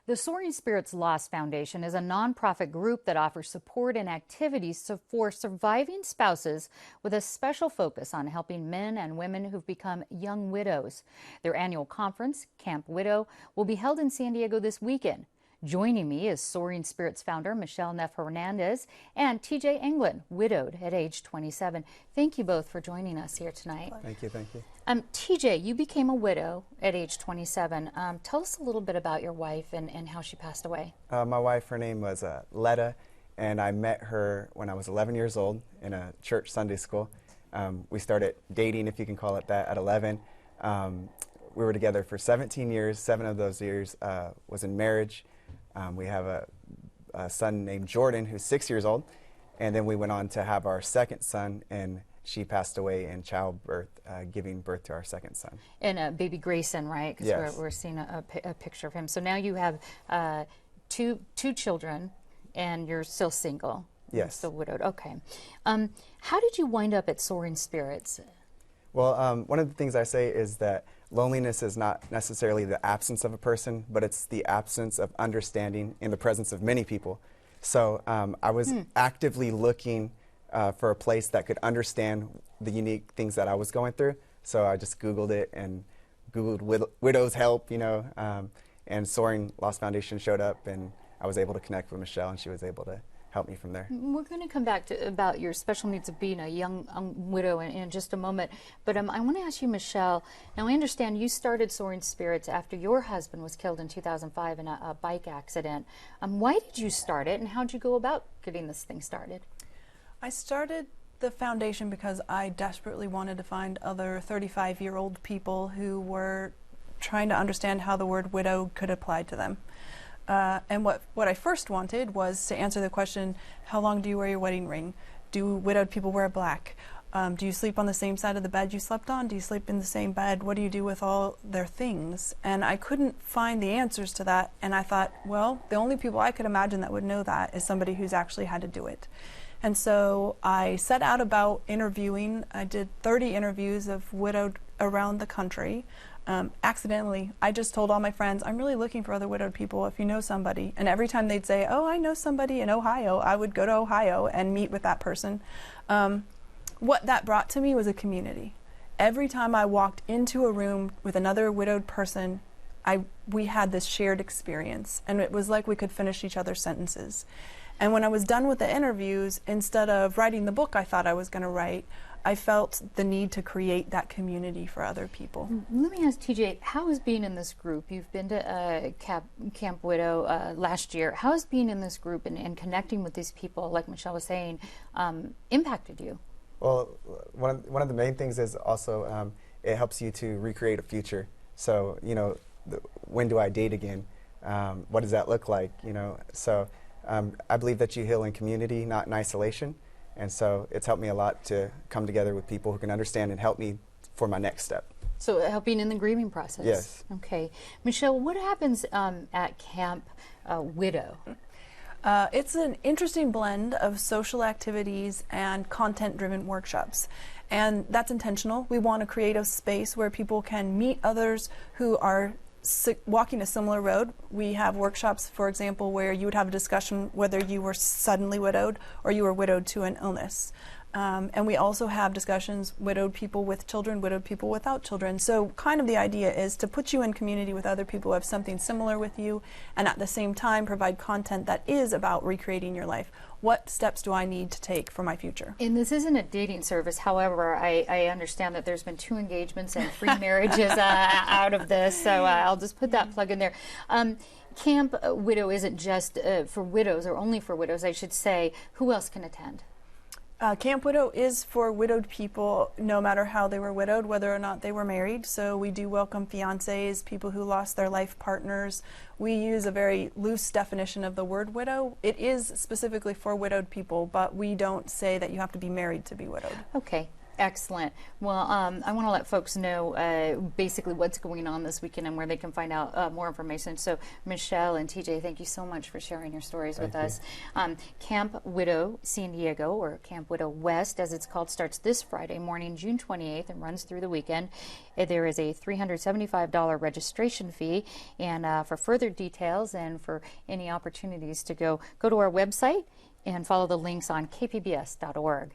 The Soaring Spirits Lost Foundation is a nonprofit group that offers support and activities for surviving spouses with a special focus on helping men and women who've become young widows. Their annual conference, Camp Widow, will be held in San Diego this weekend. Joining me is Soaring Spirits founder Michele Neft-Hernandez and TJ Anglin, widowed at age 27. Thank you both for joining us here tonight. Thank you, thank you. TJ, you became a widow at age 27. Tell us a little bit about your wife and how she passed away. My wife, her name was LETTA, and I met her when I was 11 years old in a church Sunday school. We started dating, if you can call it that, at 11. We were together for 17 years. 7 of those years was in marriage. We have a son named Jordan, who's 6 years old, and then we went on to have our second son, and she passed away in childbirth, giving birth to our second son. And baby Grayson, right? Because yes. we're seeing a picture of him. So now you have two children, and you're still single. Yes. Still widowed. Okay. How did you wind up at Soaring Spirits? Well, one of the things I say is that loneliness is not necessarily the absence of a person, but it's the absence of understanding in the presence of many people. So I was actively looking for a place that could understand the unique things that I was going through. So I just Googled it and Googled Widows Help, you know, and Soaring Lost Foundation showed up, and I was able to connect with Michele, and she was able to help me from there. We're going to come back to about your special needs of being a young widow in just a moment. But I want to ask you, Michele, now I understand you started Soaring Spirits after your husband was killed in 2005 in a bike accident. Why did you start it, and how did you go about getting this thing started? I started the foundation because I desperately wanted to find other 35-year-old people who were trying to understand how the word widow could apply to them. And what I first wanted was to answer the question, how long do you wear your wedding ring? Do widowed people wear black? Do you sleep on the same side of the bed you slept on? Do you sleep in the same bed? What do you do with all their things? And I couldn't find the answers to that, and I thought, well, the only people I could imagine that would know that is somebody who's actually had to do it. And so I set out about interviewing. I did 30 interviews of widowed around the country. Accidentally, I just told all my friends, I'm really looking for other widowed people if you know somebody. And every time they'd say, oh, I know somebody in Ohio, I would go to Ohio and meet with that person. What that brought to me was a community. Every time I walked into a room with another widowed person, we had this shared experience, and it was like we could finish each other's sentences. And when I was done with the interviews, instead of writing the book I thought I was going to write, I felt the need to create that community for other people. Let me ask TJ, how is being in this group? You've been to Camp Widow last year. How has being in this group and connecting with these people, like Michele was saying, impacted you? Well, one of the main things is also it helps you to recreate a future. So, you know, when do I date again? What does that look like? You know, so I believe that you heal in community, not in isolation. And so it's helped me a lot to come together with people who can understand and help me for my next step. So helping in the grieving process? Yes. Okay. Michele, what happens at Camp Widow? It's an interesting blend of social activities and content-driven workshops. And that's intentional. We want to create a space where people can meet others who are walking a similar road. We have workshops, for example, where you would have a discussion whether you were suddenly widowed or you were widowed to an illness. And we also have discussions, widowed people with children, widowed people without children. So kind of the idea is to put you in community with other people who have something similar with you, and at the same time provide content that is about recreating your life. What steps do I need to take for my future? And this isn't a dating service. However, I understand that there's been 2 engagements and 3 marriages out of this, so I'll just put that plug in there. Camp Widow isn't just for widows, or only for widows, I should say. Who else can attend? Camp Widow is for widowed people, no matter how they were widowed, whether or not they were married. So we do welcome fiancés, people who lost their life partners. We use a very loose definition of the word widow. It is specifically for widowed people, but we don't say that you have to be married to be widowed. Okay. Excellent. Well, I want to let folks know basically what's going on this weekend and where they can find out more information. So, Michele and TJ, thank you so much for sharing your stories with us. Camp Widow San Diego, or Camp Widow West, as it's called, starts this Friday morning, June 28th, and runs through the weekend. There is a $375 registration fee, and for further details and for any opportunities to go to our website and follow the links on kpbs.org.